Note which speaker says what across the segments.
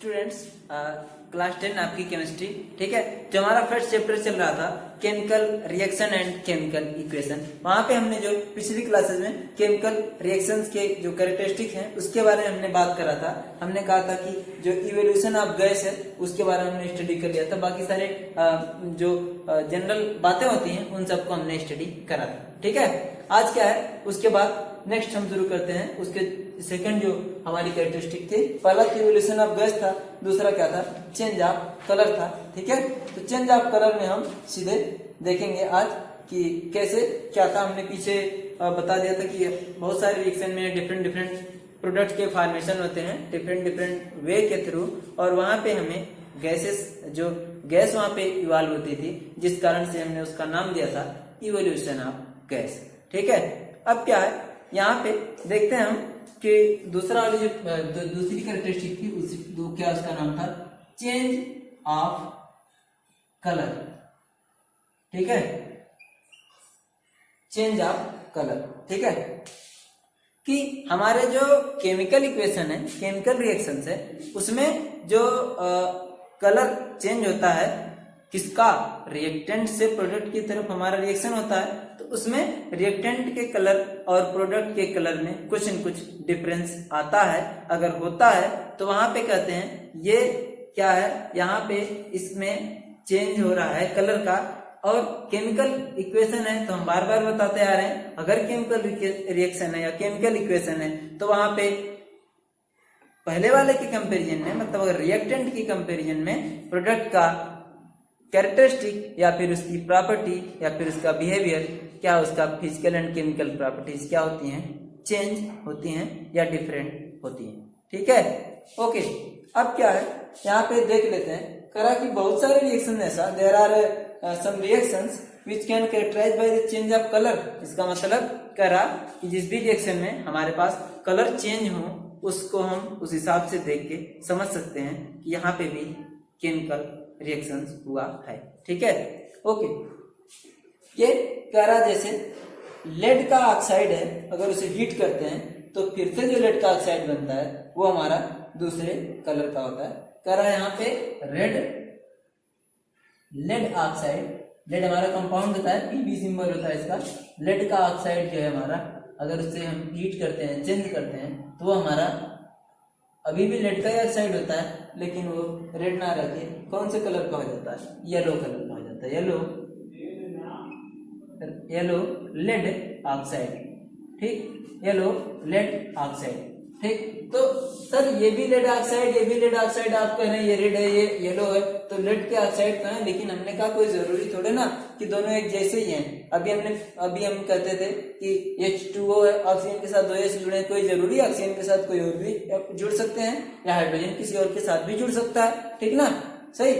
Speaker 1: Students class 10 आपकी chemistry, ठीक है। जो हमारा फर्स्ट चैप्टर चल रहा था chemical reaction and chemical equation, वहां पे हमने जो पिछली क्लासेस में केमिकल रिएक्शंस के जो कैरेक्टरिस्टिक हैं उसके बारे में हमने बात करा था। हमने कहा था कि जो इवोल्यूशन ऑफ गैस है उसके बारे में हमने स्टडी कर लिया था। बाकी सारे जो जनरल बातें होती हैं उन सबको हमने स्टडी करा था, ठीक है। आज क्या है, उसके बाद नेक्स्ट हम शुरू करते हैं। उसके सेकंड जो हमारी कैरेक्टरिस्टिक थी, पहला इवोल्यूशन ऑफ गैस था, दूसरा क्या था, चेंज ऑफ कलर था, ठीक है। तो चेंज ऑफ कलर में हम सीधे देखेंगे आज कि कैसे क्या था। हमने पीछे बता दिया था कि बहुत सारे रिएक्शन में डिफरेंट प्रोडक्ट के फॉर्मेशन होते हैं डिफरेंट वे के थ्रू, और वहां पे हमें गैसेस जो गैस वहां पे इवॉल्व होती थी, जिस कारण से हमने उसका नाम दिया था इवोल्यूशन ऑफ गैस, ठीक है। अब क्या है, यहाँ पे देखते हैं हम कि दूसरा वाली जो दूसरी कैरेक्टरिस्टिक थी क्या उसका नाम था, चेंज ऑफ कलर, ठीक है। चेंज ऑफ कलर, ठीक है, कि हमारे जो केमिकल इक्वेशन है, केमिकल रिएक्शंस है, उसमें जो कलर चेंज होता है किसका, रिएक्टेंट से प्रोडक्ट की तरफ हमारा रिएक्शन होता है, तो उसमें रिएक्टेंट के कलर और प्रोडक्ट के कलर में कुछ न कुछ डिफरेंस आता है। अगर होता है तो वहां पे कहते हैं ये क्या है, यहाँ पे इसमें चेंज हो रहा है कलर का। और केमिकल इक्वेशन है तो हम बार बार बताते आ रहे हैं, अगर केमिकल रिएक्शन है या केमिकल इक्वेशन है तो वहां पे पहले वाले के कंपेरिजन में, मतलब अगर रिएक्टेंट की कंपेरिजन में प्रोडक्ट का कैरेक्टरिस्टिक या फिर उसकी प्रॉपर्टी या फिर उसका बिहेवियर, क्या उसका फिजिकल एंड केमिकल प्रॉपर्टीज क्या होती हैं, चेंज होती हैं या डिफरेंट होती हैं, ठीक है। ओके, अब क्या है, यहाँ पे देख लेते हैं, करा कि बहुत सारे रिएक्शन ऐसा, there are some reactions which can characterise by the change of colour. इसका मतलब करा कि जिस भी रिएक्शन में हमारे पास कलर चेंज हो उसको हम उस हिसाब से देख के समझ सकते हैं कि यहाँ पे भी केमिकल रिएक्शंस हुआ है, ठीक है। ओके, ये कह रहा जैसे लेड का ऑक्साइड है, अगर उसे हीट करते हैं तो फिर से जो लेड का ऑक्साइड बनता है वो हमारा दूसरे कलर का होता है। कह रहा है यहाँ पे लेड ऑक्साइड, लेड हमारा कंपाउंड होता है, पीबी सिंबल होता है इसका। लेड का ऑक्साइड जो है हमारा, अगर उससे हम हीट करते हैं, चेंज करते हैं, तो वो हमारा अभी भी लेड का ही ऑक्साइड होता है, लेकिन वो रेड ना रह के कौन से कलर का हो जाता है, येलो कलर का हो जाता है, येलो लेड ऑक्साइड, ठीक, येलो लेड ऑक्साइड, ठीक। तो सर ये भी लेड ऑक्साइड, ये भी लेड ऑक्साइड, आप कह रहे हैं ये रेड है ये येलो है, तो लेड के ऑक्साइड तो है, लेकिन हमने कहा कोई जरूरी थोड़े ना कि दोनों एक जैसे ही हैं। अभी हम कहते थे कि H2O है, ऑक्सीजन के साथ 2 H जुड़े हैं, कोई जरूरी ऑक्सीजन के साथ कोई और भी जुड़ सकते हैं, या हाइड्रोजन किसी और के साथ भी जुड़ सकता है, ठीक ना, सही।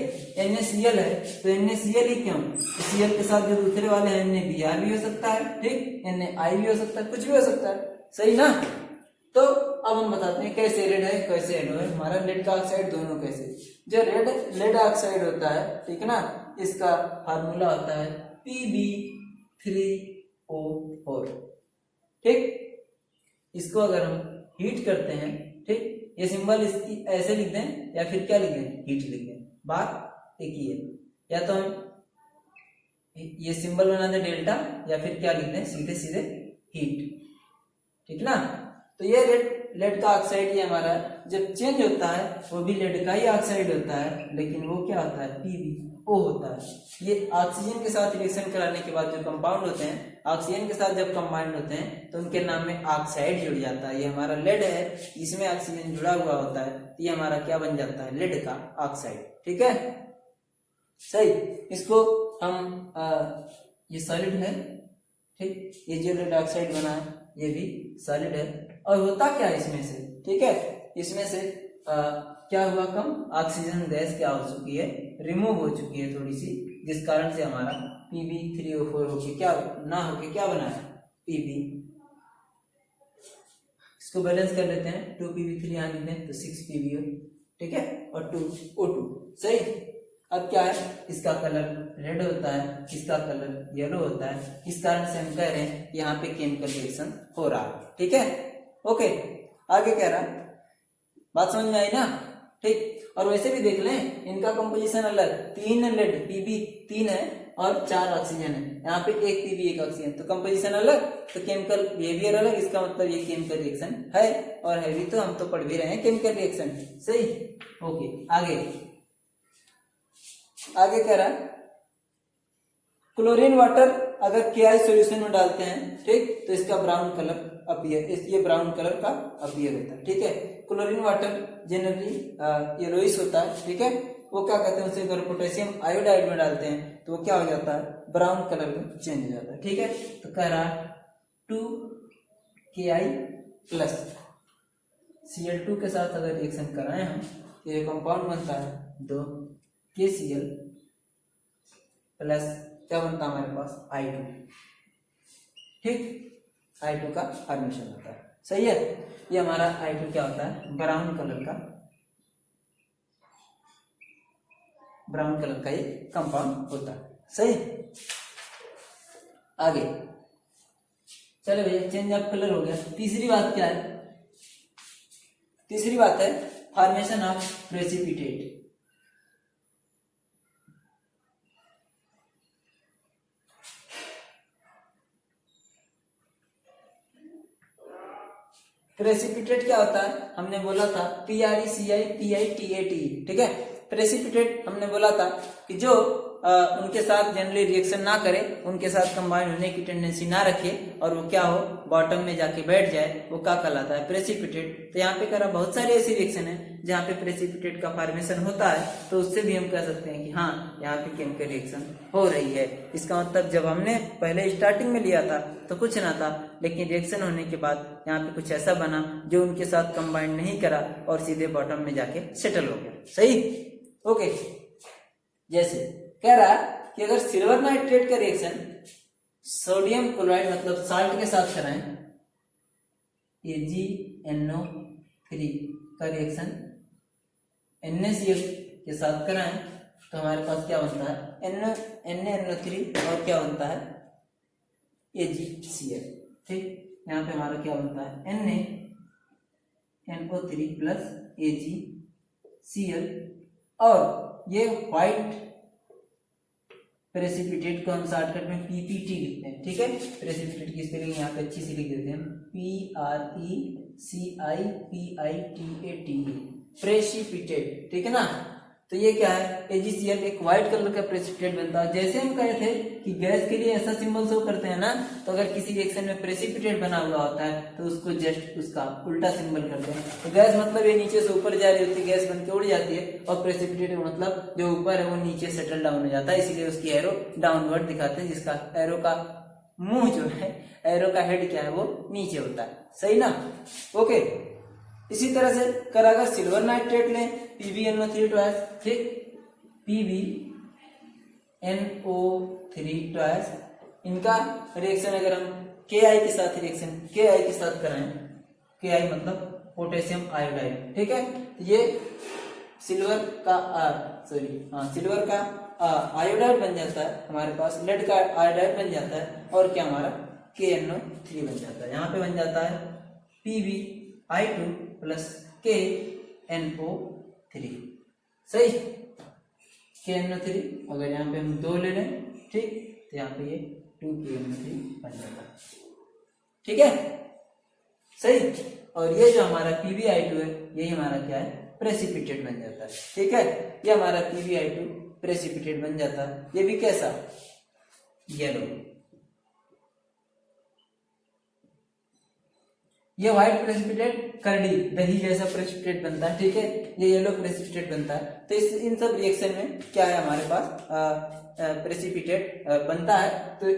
Speaker 1: NaCl है तो NaCl ही क्यों, Cl के साथ जो दूसरे वाले हैं NaBr भी हो सकता है, ठीक, NaI भी हो सकता है, कुछ भी हो सकता है, सही ना। तो अब हम बताते हैं कैसे रेड है कैसे येलो है हमारा लेड का ऑक्साइड, दोनों कैसे। जो लेड ऑक्साइड होता है, ठीक है ना, इसका फार्मूला होता है Pb3O4, ठीक। इसको अगर हम हीट करते हैं, ठीक, ये सिंबल इसकी ऐसे लिख दें या फिर क्या लिख दें, हीट लिख दें, बात एक ही है। या तो हम ये सिंबल बना दें डेल्टा, या फिर क्या लिख दें, सीधे हीट, ठीक ना। तो ये लेड का ऑक्साइड ये हमारा जब चेंज होता है वो भी लेड का ही ऑक्साइड होता है, लेकिन वो क्या होता है, PbO होता है। ये ऑक्सीजन के साथ रिएक्शन कराने के बाद जो कंपाउंड होते हैं, ऑक्सीजन के साथ जब कंबाइंड होते हैं तो उनके नाम में ऑक्साइड जुड़ जाता है। ये हमारा लेड है, इसमें ऑक्सीजन जुड़ा हुआ होता है, तो ये हमारा क्या बन जाता है, लेड का ऑक्साइड, ठीक है, सही। इसको हम ये सॉलिड है, ठीक, ये जो लेड ऑक्साइड बना है ये भी सॉलिड है। और होता क्या है इसमें से, ठीक है, इसमें से क्या हुआ, कम ऑक्सीजन गैस क्या हो चुकी है, रिमूव हो चुकी है थोड़ी सी, जिस कारण से हमारा Pb3O4 होके क्या बना है, Pb। इसको बैलेंस कर लेते हैं, 2Pb3 यहाँ लिखते हैं तो 6Pb, ठीक है, और 2O2, सही। अब क्या है, इसका कलर रेड होता है, इसका कलर येलो होता है, इस कारण से हम कह रहे हैं यहाँ पे केमिकल रिएक्शन हो रहा है, ठीक है। ओके, आगे कह रहा, बात समझ में आई ना, ठीक। और वैसे भी देख लें इनका कंपोजिशन अलग, 3 लेड पीबी 3 है और 4 ऑक्सीजन है, यहाँ पे एक पीबी 1 ऑक्सीजन, तो कंपोजिशन अलग तो केमिकल बिहेवियर अलग, इसका मतलब ये केमिकल रिएक्शन है और है भी, तो हम तो पढ़ भी रहे हैं केमिकल रिएक्शन। सही, ओके। आगे कह रहा है क्लोरीन वाटर अगर KI सॉल्यूशन में डालते हैं, ठीक, तो इसका ब्राउन कलर अपीयर, ये ब्राउन कलर का अपीयर होता है, ठीक है। क्लोरीन वाटर जनरली येलोइश होता है, ठीक है। वो क्या कहते हैं, उसे अगर पोटेशियम आयोडाइड में डालते हैं तो वो क्या हो जाता है, ब्राउन कलर में चेंज हो जाता है, ठीक है। तो कह रहा 2KI प्लस Cl2 के साथ अगर रिएक्शन कराएं हम, ये कंपाउंड बनता है 2KCl प्लस क्या बनता है हमारे पास I2, ठीक, I2 का फॉर्मेशन होता है। सही है, ये हमारा I2 क्या होता है, ब्राउन कलर का ये कंपाउंड होता है। सही, आगे चलो भैया, चेंज ऑफ कलर हो गया। तीसरी बात क्या है, तीसरी बात है फॉर्मेशन ऑफ प्रेसिपिटेट। प्रेसिपिटेट क्या होता है, हमने बोला था PRECI PITATE, ठीक है। प्रेसिपिटेट हमने बोला था कि जो उनके साथ जनरली रिएक्शन ना करे, उनके साथ कंबाइन होने की टेंडेंसी ना रखे और वो क्या हो, बॉटम में जाके बैठ जाए, वो क्या कहलाता है, प्रेसिपिटेट। तो यहाँ पे करा बहुत सारे ऐसी रिएक्शन है जहाँ पे प्रेसिपिटेट का फॉर्मेशन होता है, तो उससे भी हम कह सकते हैं कि हाँ यहाँ पे केमिकल रिएक्शन हो रही है। इसका मतलब जब हमने पहले स्टार्टिंग में लिया था तो कुछ ना था, लेकिन रिएक्शन होने के बाद यहाँ पे कुछ ऐसा बना जो उनके साथ कंबाइन नहीं करा और सीधे बॉटम में जाके सेटल हो गया। सही, ओके। जैसे कह रहा कि अगर सिल्वर नाइट्रेट का रिएक्शन सोडियम क्लोराइड मतलब साल्ट के साथ कराएं, AgNO3 का रिएक्शन NaCl के साथ कराएं, तो हमारे पास क्या बनता है, NaNO3 और क्या बनता है, AgCl, ठीक। यहाँ पे हमारा क्या बनता है, NaNO3 प्लस AgCl, और ये व्हाइट प्रेसिपिटेट को हम शॉर्टकट में PPT लिखते हैं, ठीक है। प्रेसिपिटेट किस तरह यहाँ पे अच्छी सी लिख देते हैं, PRECIPITATE, प्रेसिपिटेट, ठीक है ना। तो ये क्या है, AgCl एक व्हाइट कलर का प्रेसिपिटेट बनता है। जैसे हम कहे थे कि गैस के लिए ऐसा सिंबल शो करते हैं ना, तो अगर किसी रिएक्शन में प्रेसिपिटेट बना हुआ होता है तो उसको जस्ट उसका उल्टा सिंबल करते हैं। तो गैस मतलब ये नीचे से ऊपर जा रही होती है, गैस बन के उड़ जाती है, और प्रेसिपिटेट मतलब जो ऊपर है वो नीचे सेटल डाउन हो जाता है, इसीलिए उसकी एरो डाउनवर्ड दिखाते हैं, जिसका एरो का मुंह जो है, एरो का हेड क्या है, वो नीचे होता है। सही ना, ओके। इसी तरह से कर अगर सिल्वर नाइट्रेट लें, PbNO3 ट्वाइस, ठीक, PbNO3 ट्वाइस, इनका रिएक्शन अगर हम KI के साथ कराएं, KI मतलब पोटेशियम आयोडाइड, ठीक है। ये सिल्वर का आयोडाइड बन जाता है, हमारे पास लेड का आयोडाइड बन जाता है, और क्या हमारा KNO3 बन जाता है। यहाँ पे बन जाता है PbI2 प्लस KNO3, सही। KNO3 अगर यहाँ पे हम 2 ले लें, ठीक, तो यहाँ पे ये 2KNO3 बन जाता है, ठीक है, सही। और ये जो हमारा PbI2 है, यही हमारा क्या है, प्रेसिपिटेट बन जाता है, ठीक है। ये हमारा PbI2 प्रेसिपिटेट बन जाता है। ये भी कैसा, येलो। ये व्हाइट प्रेसिपिटेट करडी दही जैसा प्रेसिपिटेट बनता है, ठीक है। ये येलो प्रेसिपिटेट बनता है। तो इन सब रिएक्शन में क्या है, हमारे पास प्रेसिपिटेट बनता है। तो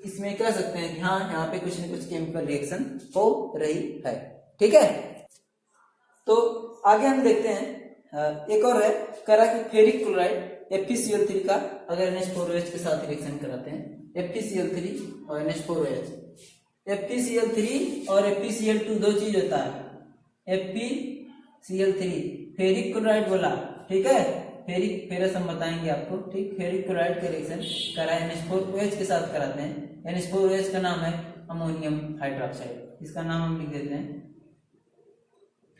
Speaker 1: इसमें कह सकते हैं कि हाँ यहाँ पे कुछ न कुछ केमिकल रिएक्शन हो रही है, ठीक है। तो आगे हम देखते हैं, एक और है करा कि फेरिक क्लोराइड FeCl3 का अगर NH4OH के साथ रिएक्शन कराते हैं, FeCl3 और NH4OH, FeCl3 और FeCl2 दो चीज होता है। FeCl3 फेरिक क्लोराइड बोला, ठीक है, फेरस हम बताएंगे आपको, ठीक। फेरिक क्लोराइड का रिएक्शन करा NH4OH के साथ कराते हैं। NH4OH का नाम है अमोनियम हाइड्रोक्साइड, इसका नाम हम लिख देते हैं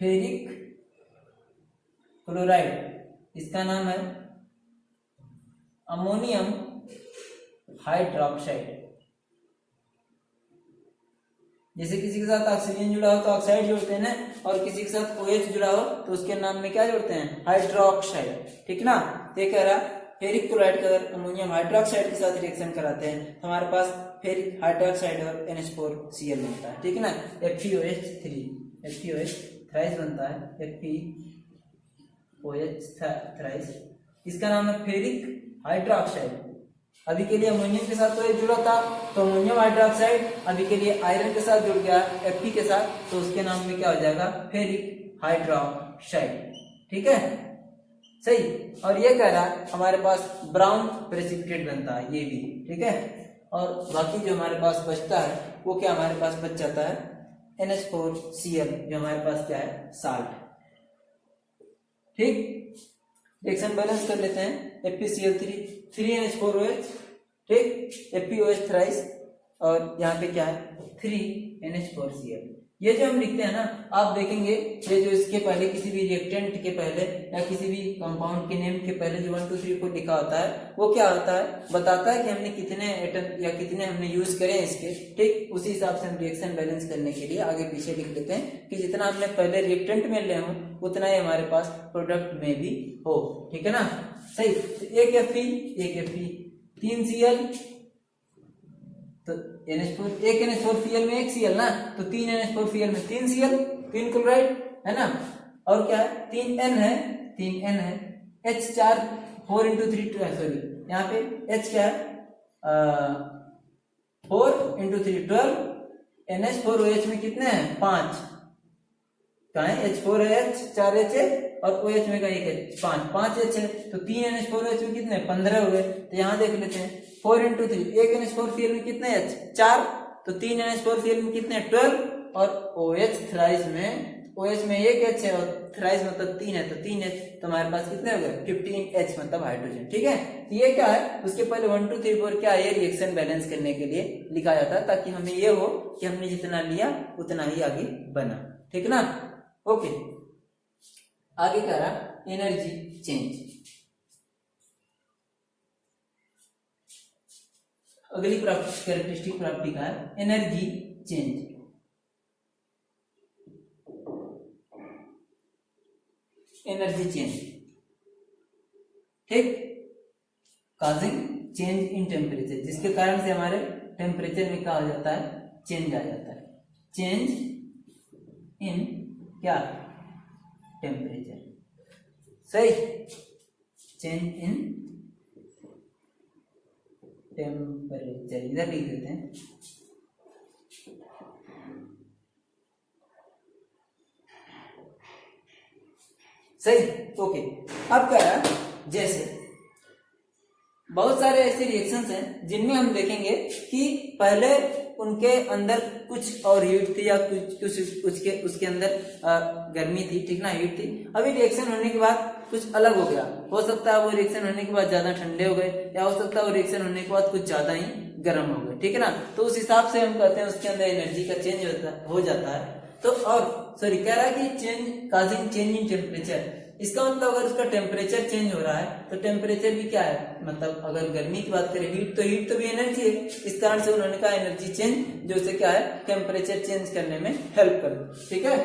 Speaker 1: फेरिक क्लोराइड, इसका नाम है अमोनियम हाइड्रोक्साइड। जैसे किसी के साथ ऑक्सीजन जुड़ा हो तो ऑक्साइड जोड़ते हैं ना, और किसी के साथ OH जुड़ा हो तो उसके नाम में क्या जोड़ते हैं, हाइड्रोक्साइड, ठीक ना। तो ये कह रहा फेरिक क्लोराइड का अगर अमोनियम हाइड्रोक्साइड के साथ रिएक्शन कराते हैं तो हमारे पास फेरिक हाइड्रोक्साइड और NH4Cl बनता है, ठीक है ना। FeOH3 FeOH थ्राइस बनता है, FeOH थ्राइस, इसका नाम है फेरिक हाइड्रोक्साइड। अभी के लिए अमोनियम के साथ OH जुड़ा था तो अमोनियम हाइड्रोक्साइड, अभी के लिए आयरन के साथ जुड़ गया Fe के साथ तो उसके नाम में क्या हो जाएगा, फेरिक हाइड्रोक्साइड, ठीक है सही। और ये कह रहा है हमारे पास ब्राउन प्रेसिपिटेट बनता है, ये भी ठीक है। और बाकी जो हमारे पास बचता है वो क्या हमारे पास बच जाता है, NH4Cl, जो हमारे पास क्या है, साल्ट, ठीक। रिएक्शन बैलेंस कर लेते हैं, FeCl3 3NH4OH, ठीक, FeOH थ्राइस, और यहाँ पे क्या है 3NH4Cl। ये जो हम लिखते हैं ना, आप देखेंगे ये जो इसके पहले किसी भी रिएक्टेंट के पहले या किसी भी कंपाउंड के नेम के पहले जो 1 2 3 4 लिखा होता है वो क्या होता है, बताता है कि हमने कितने एटम या कितने हमने यूज करे हैं इसके, ठीक। उसी हिसाब से हम रिएक्शन बैलेंस करने के लिए आगे पीछे लिख लेते हैं कि जितना हमने पहले रिएक्टेंट में ले हो उतना ही हमारे पास प्रोडक्ट में भी हो, ठीक है ना, सही। तो एक Fe 3Cl, तो NH4 एक NH4Cl में एक Cl ना, तो 3 NH4Cl में 3 Cl, 3 क्लोराइड है ना। और क्या है 3N है, 3N है, H4 4 into 3 12, सॉरी यहाँ पे H क्या है 4 into 3 12, NH4OH में कितने हैं 5, कहाँ है H4 है, H 4 H है, और OH में का एक है 5 H है, तो 3 NH4OH में कितने 15 हुए। तो यहाँ देख लेते हैं 4 into 3, एक NH4Cl में कितने H 4, तो 3 NH4Cl में कितने 12, और OH थ्राइस में OH में एक H है और थ्राइस मतलब 3 है, तो 3 H, तो हमारे पास कितने हो गए 15H मतलब हाइड्रोजन, ठीक है। तो ये क्या है, उसके पहले 1 2 3 4 क्या है, ये रिएक्शन बैलेंस करने के लिए लिखा जाता है ताकि हमें ये हो कि हमने जितना लिया उतना ही आगे बना, ठीक ना, ओके। आगे कह रहा एनर्जी चेंज। अगली कैरेक्टरिस्टिक प्रॉपर्टी का है एनर्जी चेंज। एनर्जी चेंज, ठीक, काजिंग चेंज इन टेम्परेचर, जिसके कारण से हमारे टेम्परेचर में क्या हो जाता है, चेंज आ जाता है, चेंज इन क्या टेम्परेचर, सही, चेंज इन टेम्परेचर, इधर लिख देते हैं। सही, ओके। अब क्या है, जैसे बहुत सारे ऐसे रिएक्शंस हैं जिनमें हम देखेंगे कि पहले उनके अंदर कुछ और हीट थी या कुछ उसके अंदर गर्मी थी, ठीक ना, हीट थी। अभी रिएक्शन होने के बाद कुछ अलग हो गया, हो सकता है वो रिएक्शन होने के बाद ज्यादा ठंडे हो गए, या हो सकता है वो रिएक्शन होने के बाद कुछ ज्यादा ही गर्म हो गए, ठीक है ना। तो उस हिसाब से हम कहते हैं उसके अंदर एनर्जी का चेंज हो जाता है। तो और सॉरी कह रहा है कि change causing change in temperature, इसका मतलब अगर उसका टेम्परेचर चेंज हो रहा है तो टेम्परेचर भी क्या है, मतलब अगर गर्मी की बात करें हीट तो भी एनर्जी है, इस कारण से उन्होंने कहा एनर्जी चेंज, जो उसे क्या है टेम्परेचर चेंज करने में हेल्प कर, ठीक है,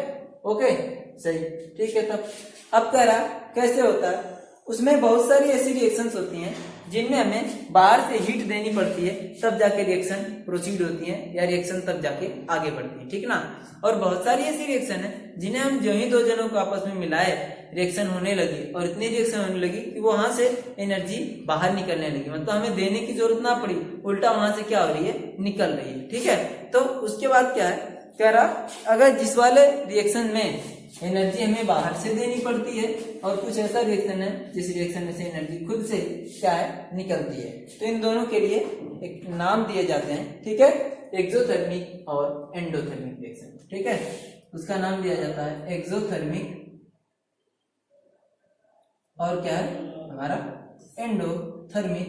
Speaker 1: ओके, सही, ठीक है। तब अब कह रहा कैसे होता है, उसमें बहुत सारी ऐसी रिएक्शंस होती हैं जिनमें हमें बाहर से हीट देनी पड़ती है तब जाके रिएक्शन प्रोसीड होती है, या रिएक्शन तब जाके आगे बढ़ती है, ठीक ना। और बहुत सारी ऐसी रिएक्शन है जिन्हें हम जो ही दो जनों को आपस में मिलाए रिएक्शन होने लगी, और इतनी रिएक्शन होने लगी कि वहां से एनर्जी बाहर निकलने लगी, मतलब हमें देने की जरूरत ना पड़ी, उल्टा वहां से क्या हो रही है, निकल रही है, ठीक है। तो उसके बाद क्या है, कह रहा अगर जिस वाले रिएक्शन में एनर्जी हमें बाहर से देनी पड़ती है और कुछ ऐसा रिएक्शन है जिस रिएक्शन में से एनर्जी खुद से क्या है निकलती है, तो इन दोनों के लिए एक नाम दिए जाते हैं, ठीक है, एक्सोथर्मिक और एंडोथर्मिक रिएक्शन, ठीक है। उसका नाम दिया जाता है एक्सोथर्मिक और क्या है हमारा एंडोथर्मिक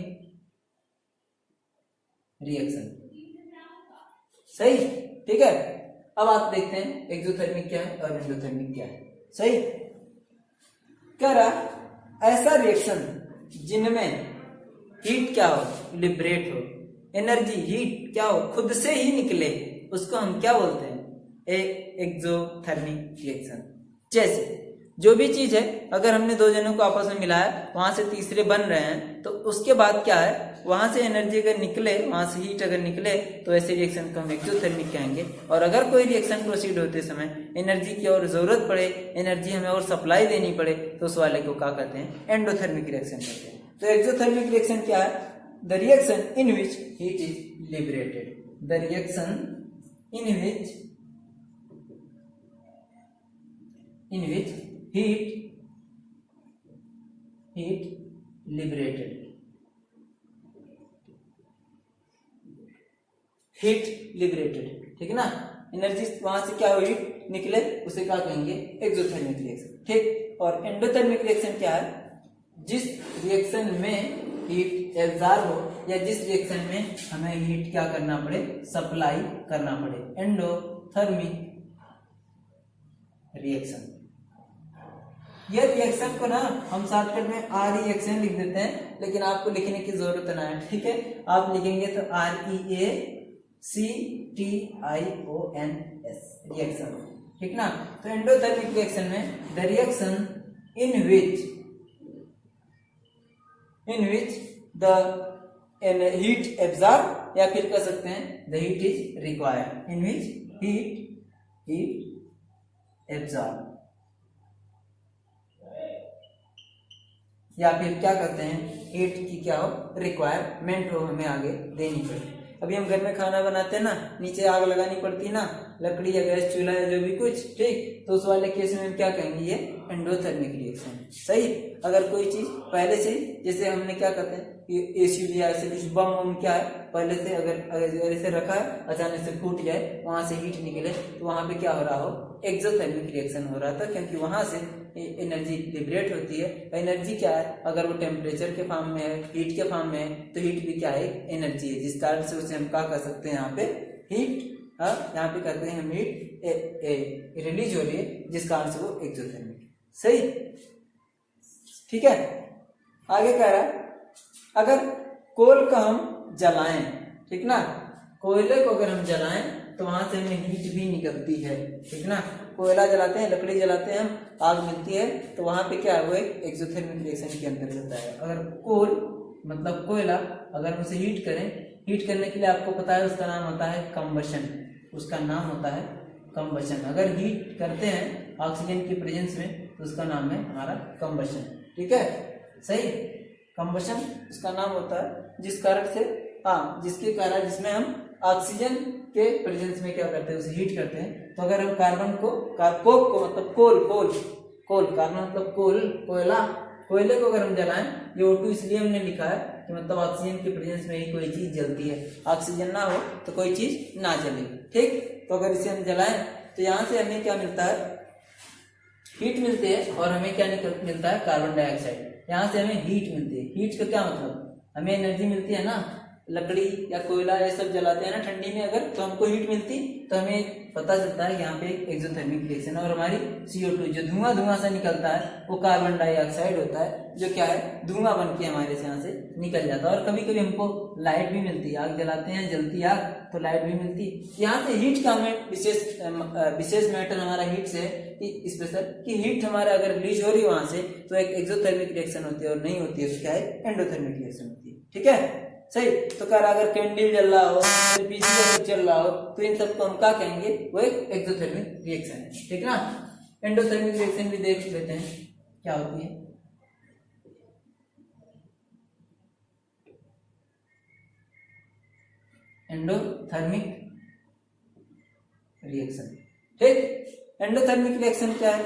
Speaker 1: रिएक्शन, सही, ठीक है। अब आप देखते हैं एक्सोथर्मिक क्या है और एंडोथर्मिक क्या है, सही। कह रहा ऐसा रिएक्शन जिनमें हीट क्या हो, लिबरेट हो, एनर्जी हीट क्या हो, खुद से ही निकले, उसको हम क्या बोलते हैं, एक्सोथर्मिक रिएक्शन। जैसे जो भी चीज है, अगर हमने दो जनों को आपस में मिलाया, वहां से तीसरे बन रहे हैं, तो उसके बाद क्या है, वहां से एनर्जी अगर निकले, वहां से हीट अगर निकले, तो ऐसे रिएक्शन को हम एक्सोथर्मिक कहेंगे। और अगर कोई रिएक्शन प्रोसीड होते समय एनर्जी की और जरूरत पड़े, एनर्जी हमें और सप्लाई देनी पड़े, तो उस वाले को क्या कहते हैं, एंडोथर्मिक रिएक्शन कहते हैं। तो एक्सोथर्मिक रिएक्शन क्या है, the reaction in which heat is liberated, the reaction in which heat liberated, ठीक है ना, एनर्जी वहां से क्या हुई, निकले, उसे क्या कहेंगे, एक्सोथर्मिक रिएक्शन। ठीक, और एंडोथर्मिक रिएक्शन क्या है, जिस रिएक्शन में हीट एब्जॉर्ब हो, या जिस रिएक्शन में हमें हीट क्या करना पड़े, सप्लाई करना पड़े, एंडोथर्मिक रिएक्शन। यह रिएक्शन को ना हम शॉर्टकट में आर रिएक्शन लिख देते हैं, लेकिन आपको लिखने की जरूरत ना है, ठीक है, आप लिखेंगे तो REACTIONS रिएक्शन, ठीक ना। तो एंडोथर्मिक रिएक्शन में the reaction in which the heat absorb, या फिर कह सकते हैं the heat is required, in which heat absorb, या फिर क्या कहते हैं, हीट की क्या हो, रिक्वायरमेंट हो, हमें आगे देनी पड़े। अभी हम घर में खाना बनाते हैं ना, नीचे आग लगानी पड़ती ना, लकड़ी या गैस चूल्हा या जो भी कुछ, ठीक, तो उस वाले केस में हम क्या कहेंगे, ये एंडोथर्मिक रिएक्शन। सही, अगर कोई चीज पहले से, जैसे हमने क्या कहते हैं, एसी लिया, ऐसे कुछ बम क्या है, पहले से अगर ऐसे रखा है, अचानक से फूट जाए, वहां से हीट निकले, तो वहां पे क्या हो रहा हो, एक्सोथर्मिक रिएक्शन हो रहा था, क्योंकि वहां से एनर्जी लिबरेट होती है। एनर्जी क्या है, अगर वो टेम्परेचर के फॉर्म में है, हीट के फॉर्म में है, तो हीट भी क्या है, एनर्जी है, जिस कारण से उसे हम क्या कर सकते हैं, यहाँ पे हीट, यहाँ पे करते हैं हम हीट रिलीज हो रही है, जिस कारण से वो एक्सोथर्मिक। सही, ठीक है। आगे कह रहा है, अगर कोल का हम जलाएं, ठीक ना, कोयले को अगर हम जलाएं, तो वहां से हमें हीट भी निकलती है, ठीक ना। कोयला जलाते हैं, लकड़ी जलाते हैं हम, आग मिलती है, तो वहां पे क्या है, वो एक एक्सोथर्मिक रिएक्शन के अंतर्गत है। अगर कोल मतलब कोयला, अगर हम उसे हीट करें, हीट करने के लिए आपको पता है उसका नाम होता है कंबशन, उसका नाम होता है कंबशन। अगर हीट करते हैं ऑक्सीजन की प्रेजेंस में, तो उसका नाम है हमारा कंबशन, ठीक है, सही। कंबशन उसका नाम होता है, जिस कारण से, जिसके कारण, जिसमें हम ऑक्सीजन के प्रेजेंस में क्या करते हैं, उसे हीट करते हैं। तो अगर हम कार्बन को, कोक को मतलब कोल, कार्बन मतलब कोयला, कोयले को अगर हम जलाएं, ये O2 इसलिए हमने लिखा है कि मतलब ऑक्सीजन के प्रेजेंस में ही कोई चीज जलती है, ऑक्सीजन ना हो तो कोई चीज ना जले, ठीक। तो अगर इसे हम जलाएं, तो यहाँ से हमें क्या मिलता है, हीट मिलती है, और हमें क्या मिलता है, कार्बन डाइऑक्साइड। यहाँ से हमें हीट मिलती है। हीट का क्या मतलब, हमें एनर्जी मिलती है ना, लकड़ी या कोयला ये सब जलाते हैं ना ठंडी में, अगर तो हमको हीट मिलती, तो हमें पता चलता है यहाँ पे एक्सोथर्मिक रिएक्शन। और हमारी CO2 जो धुआं से निकलता है, वो कार्बन डाइऑक्साइड होता है, जो क्या है, धुआं बन के हमारे यहाँ से निकल जाता है। और कभी कभी हमको लाइट भी मिलती है, आग जलाते हैं, जलती आग, तो लाइट भी मिलती। यहाँ से हीट का हमें विशेष मैटर हमारा हीट से स्पेशल, कि हीट हमारा अगर रिलीज हो रही है वहां से, तो एक एक्सोथर्मिक रिएक्शन होती है, और नहीं होती है तो क्या है, एंडोथर्मिक रिएक्शन होती है, ठीक है, सही। तो कह रहा अगर कैंडल जल रहा हो, एलपीजी चल रहा हो, तो इन सबको हम क्या कहेंगे, वो एक एक्सोथर्मिक रिएक्शन है, ठीक ना। एंडोथर्मिक रिएक्शन भी देख लेते हैं क्या होती है। एंडोथर्मिक रिएक्शन, ठीक। एंडोथर्मिक रिएक्शन क्या है,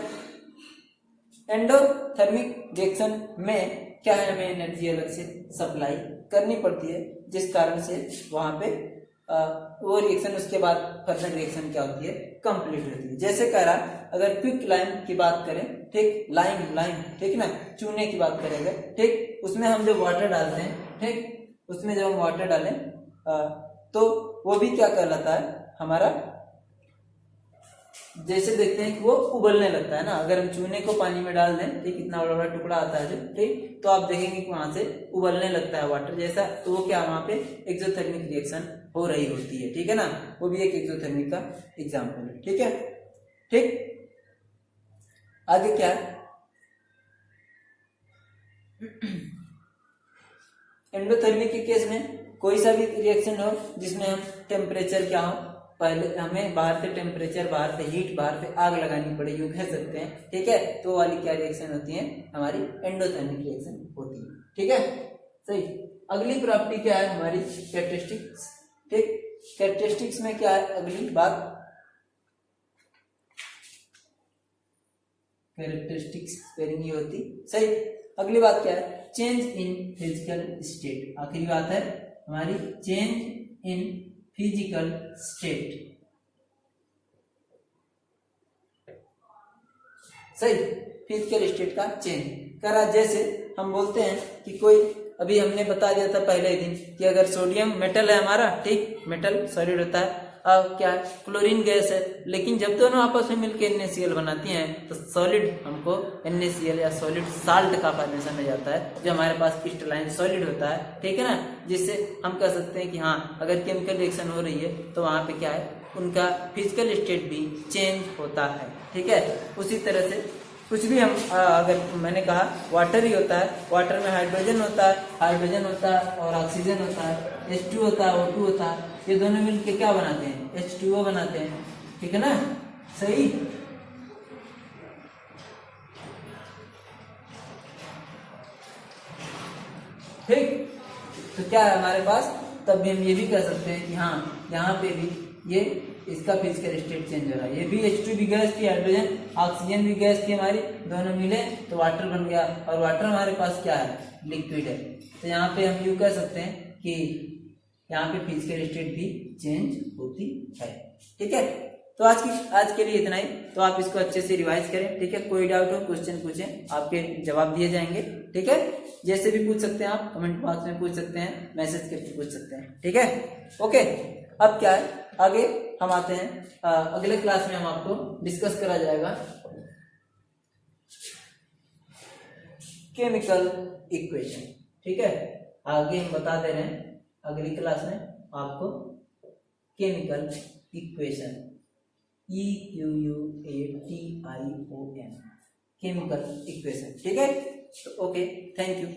Speaker 1: एंडोथर्मिक रिएक्शन में क्या है, हमें एनर्जी अलग से सप्लाई करनी पड़ती है, जिस कारण से वहां पे वो रिएक्शन, उसके बाद फर्दर रिएक्शन क्या होती है, कंप्लीट होती है। जैसे कह रहा, अगर क्विक लाइम की बात करें, ठीक, लाइम, ठीक ना, चूने की बात करेंगे, ठीक, उसमें हम जब वाटर डालते हैं, ठीक, उसमें जब हम वाटर डालें, तो वो भी क्या कहलाता है, हमारा जैसे देखते हैं कि वो उबलने लगता है ना, अगर हम चूने को पानी में डाल दें, ठीक, इतना बड़ा बड़ा टुकड़ा आता है जो, ठीक, तो आप देखेंगे कि वहां से उबलने लगता है वाटर जैसा, तो वो क्या, वहां पे एक्सोथर्मिक रिएक्शन हो रही होती है, ठीक है ना, वो भी एक एक्सोथर्मिक का एग्जाम्पल है, ठीक है। ठीक, आगे क्या है, एंडोथर्मिक के केस में कोई सा भी रिएक्शन हो जिसमें हम टेम्परेचर क्या हो, पहले हमें बाहर से टेम्परेचर, बाहर से हीट, बाहर से आग लगानी पड़े, यूं कह सकते हैं, ठीक है, तो वाली क्या रिएक्शन होती है, हमारी एंडोथर्मिक रिएक्शन होती है, ठीक है, सही। अगली प्रॉपर्टी क्या है हमारी, कैरेक्टरिस्टिक्स, ठीक, कैरेक्टरिस्टिक्स में क्या है अगली बात, कैरेक्टरिस्टिक्स स्पेलिंग ये होती, सही। अगली बात क्या है, चेंज इन फिजिकल स्टेट, आखिरी बात है हमारी चेंज इन फिजिकल स्टेट, सही, फिजिकल स्टेट का चेंज करा। जैसे हम बोलते हैं कि कोई, अभी हमने बता दिया था पहले दिन कि अगर सोडियम मेटल है हमारा, ठीक, मेटल सॉलिड होता है, अब क्या है, क्लोरीन गैस है, लेकिन जब दोनों आपस में मिलकर NaCl बनाती हैं तो सॉलिड हमको NaCl या सॉलिड साल्ट का फॉर्मेशन हो जाता है, जो हमारे पास क्रिस्टलाइन सॉलिड होता है, ठीक है ना, जिससे हम कह सकते हैं कि हाँ, अगर केमिकल रिएक्शन हो रही है तो वहाँ पे क्या है, उनका फिजिकल स्टेट भी चेंज होता है, ठीक है। उसी तरह से कुछ भी हम अगर मैंने कहा वाटर ही होता है, वाटर में हाइड्रोजन होता है और ऑक्सीजन होता है, H2 होता है, O2 होता है, ये दोनों मिलके क्या बनाते हैं, H2O बनाते हैं, ठीक है ना, सही। ठीक, तो क्या है हमारे पास, तब भी हम ये भी कह सकते हैं कि हाँ, यहाँ पे भी ये इसका फिजिकल स्टेट चेंज हो रहा है, ये भी H2 भी गैस थी, हाइड्रोजन ऑक्सीजन भी गैस थी हमारी, दोनों मिले तो वाटर बन गया, और वाटर हमारे पास क्या है, लिक्विड है, तो यहाँ पे हम यूँ कह सकते हैं कि यहाँ पे फिजिकल स्टेट भी चेंज होती है, ठीक है। तो आज के लिए इतना ही, तो आप इसको अच्छे से रिवाइज करें, ठीक है, कोई डाउट हो क्वेश्चन पूछें, आपके जवाब दिए जाएंगे, ठीक है, जैसे भी पूछ सकते हैं आप, कमेंट बॉक्स में पूछ सकते हैं, मैसेज करके पूछ सकते हैं, ठीक है, ओके। अब क्या है, आगे हम आते हैं अगले क्लास में हम आपको डिस्कस करा जाएगा केमिकल इक्वेशन, ठीक है, आगे हम बता दे रहे हैं अगली क्लास में आपको chemical equation, EQUATION, chemical equation, ठीक है, तो ओके, थैंक यू।